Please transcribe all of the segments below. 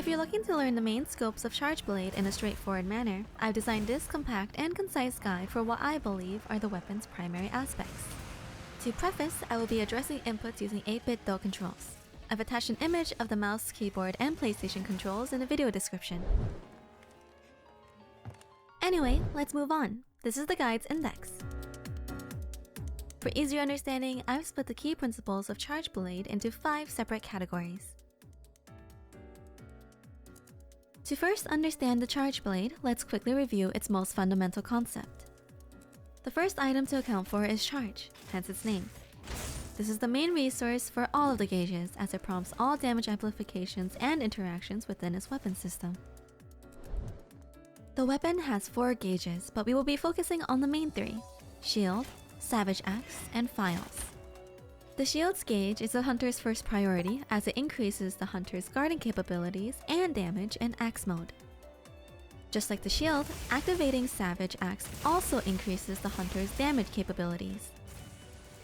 If you're looking to learn the main scopes of Charge Blade in a straightforward manner, I've designed this compact and concise guide for what I believe are the weapon's primary aspects. To preface, I will be addressing inputs using 8-bit DOE controls. I've attached an image of the mouse, keyboard, and PlayStation controls in the video description. Anyway, let's move on. This is the guide's index. For easier understanding, I've split the key principles of Charge Blade into 5 separate categories. To first understand the Charge Blade, let's quickly review its most fundamental concept. The first item to account for is charge, hence its name. This is the main resource for all of the gauges, as it prompts all damage amplifications and interactions within its weapon system. The weapon has 4 gauges, but we will be focusing on the main 3: Shield, Savage Axe, and Files. The Shield's gauge is the hunter's first priority, as it increases the hunter's guarding capabilities and damage in Axe mode. Just like the Shield, activating Savage Axe also increases the hunter's damage capabilities.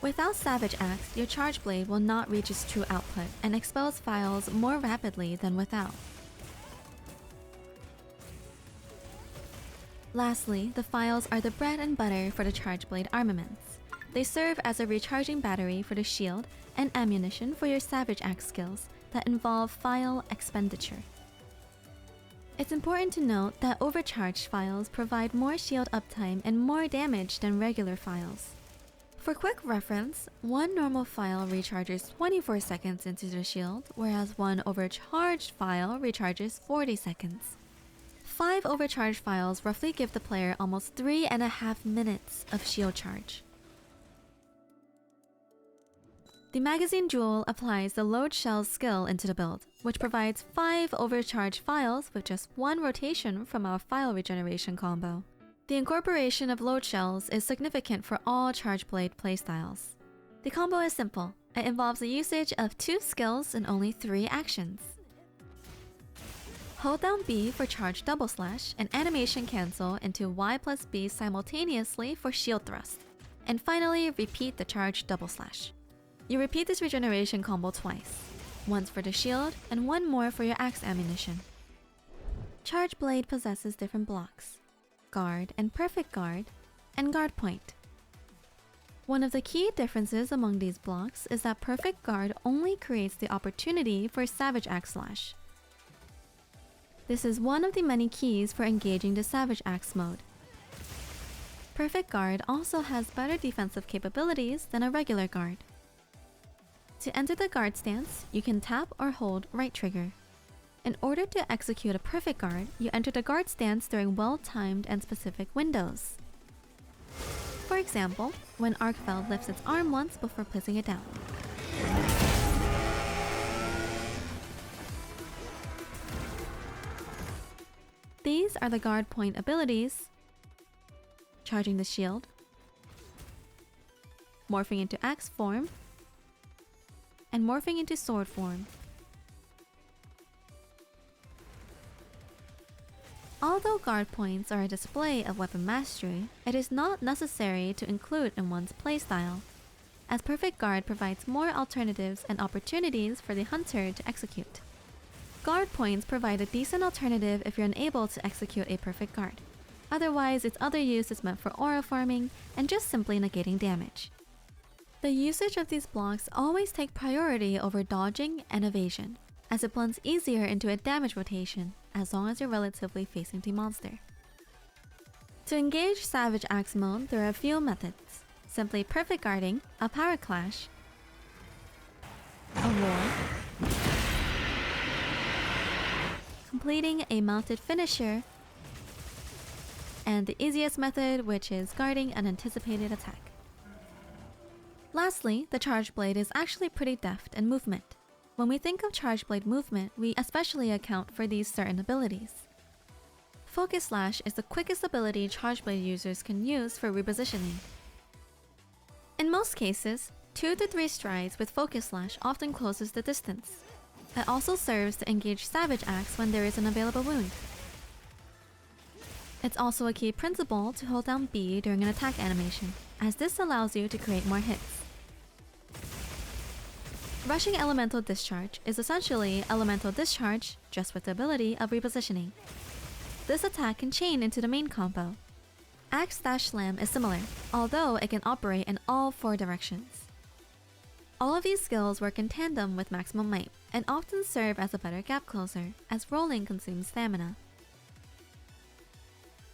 Without Savage Axe, your Charge Blade will not reach its true output and expels Files more rapidly than without. Lastly, the Files are the bread and butter for the Charge Blade armaments. They serve as a recharging battery for the Shield and ammunition for your Savage Axe skills that involve File expenditure. It's important to note that overcharged Files provide more shield uptime and more damage than regular Files. For quick reference, one normal File recharges 24 seconds into the shield, whereas one overcharged File recharges 40 seconds. 5 overcharged Files roughly give the player almost 3.5 minutes of shield charge. The Magazine Jewel applies the Load Shells skill into the build, which provides 5 overcharged Files with just 1 rotation from our File regeneration combo. The incorporation of Load Shells is significant for all Charge Blade playstyles. The combo is simple. It involves the usage of 2 skills and only 3 actions. Hold down B for Charge Double Slash and Animation Cancel into Y plus B simultaneously for Shield Thrust. And finally, repeat the Charge Double Slash. You repeat this regeneration combo twice, once for the shield and one more for your axe ammunition. Charge Blade possesses different blocks: Guard and Perfect Guard, and Guard Point. One of the key differences among these blocks is that Perfect Guard only creates the opportunity for Savage Axe Slash. This is one of the many keys for engaging the Savage Axe mode. Perfect Guard also has better defensive capabilities than a regular guard. To enter the guard stance, you can tap or hold right trigger. In order to execute a Perfect Guard, you enter the guard stance during well-timed and specific windows. For example, when Arkfeld lifts its arm once before placing it down. These are the guard point abilities: charging the shield, morphing into axe form, and morphing into sword form. Although guard points are a display of weapon mastery, it is not necessary to include in one's playstyle, as Perfect Guard provides more alternatives and opportunities for the hunter to execute. Guard points provide a decent alternative if you're unable to execute a Perfect Guard. Otherwise, its other use is meant for aura farming and just simply negating damage. The usage of these blocks always take priority over dodging and evasion, as it blends easier into a damage rotation as long as you're relatively facing the monster. To engage Savage Axe mode, there are a few methods: simply Perfect Guarding, a Power Clash, a Roar, completing a mounted finisher, and the easiest method, which is guarding an anticipated attack. Lastly, the Charge Blade is actually pretty deft in movement. When we think of Charge Blade movement, we especially account for these certain abilities. Focus Slash is the quickest ability Charge Blade users can use for repositioning. In most cases, 2 to 3 strides with Focus Slash often closes the distance. It also serves to engage Savage Axe when there is an available wound. It's also a key principle to hold down B during an attack animation, as this allows you to create more hits. Rushing Elemental Discharge is essentially Elemental Discharge, just with the ability of repositioning. This attack can chain into the main combo. Axe-Slam is similar, although it can operate in all 4 directions. All of these skills work in tandem with Maximum Might, and often serve as a better gap closer, as rolling consumes stamina.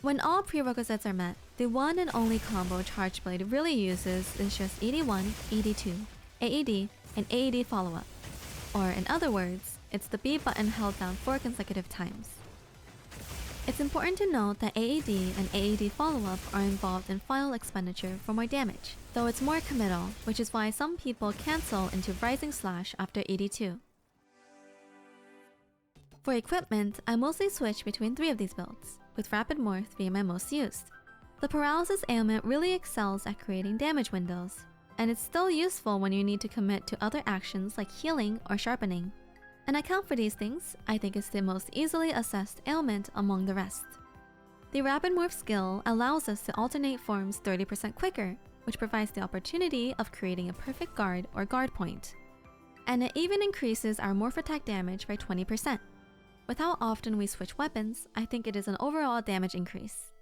When all prerequisites are met, the one and only combo Charge Blade really uses is just AD1, AD2, AED, and AED follow-up. Or in other words, it's the B button held down 4 consecutive times. It's important to note that AED and AED follow-up are involved in file expenditure for more damage, though it's more committal, which is why some people cancel into Rising Slash after AD2. For equipment, I mostly switch between 3 of these builds, with Rapid Morph being my most used. The Paralysis ailment really excels at creating damage windows, and it's still useful when you need to commit to other actions like healing or sharpening. An account for these things, I think, is the most easily assessed ailment among the rest. The Rapid Morph skill allows us to alternate forms 30% quicker, which provides the opportunity of creating a perfect guard or guard point. And it even increases our morph attack damage by 20%. With how often we switch weapons, I think it is an overall damage increase.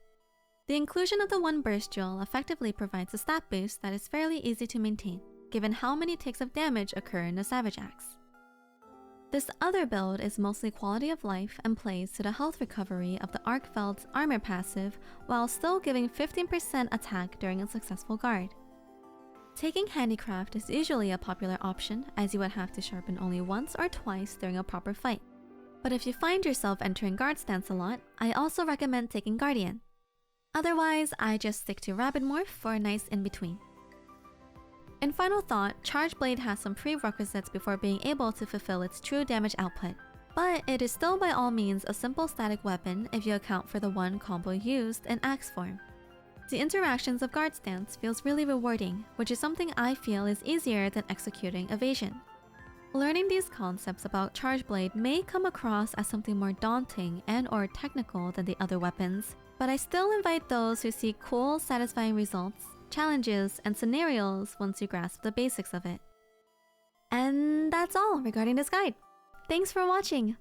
The inclusion of the 1 burst jewel effectively provides a stat boost that is fairly easy to maintain, given how many ticks of damage occur in the Savage Axe. This other build is mostly quality of life and plays to the health recovery of the Arkfeld's armor passive while still giving 15% attack during a successful guard. Taking Handicraft is usually a popular option, as you would have to sharpen only once or twice during a proper fight. But if you find yourself entering guard stance a lot, I also recommend taking Guardian. Otherwise, I just stick to Rapid Morph for a nice in-between. In final thought, Charge Blade has some prerequisites before being able to fulfill its true damage output, but it is still by all means a simple static weapon if you account for the 1 combo used in Axe form. The interactions of guard stance feels really rewarding, which is something I feel is easier than executing evasion. Learning these concepts about Charge Blade may come across as something more daunting and or technical than the other weapons, but I still invite those who seek cool, satisfying results, challenges, and scenarios once you grasp the basics of it. And that's all regarding this guide. Thanks for watching!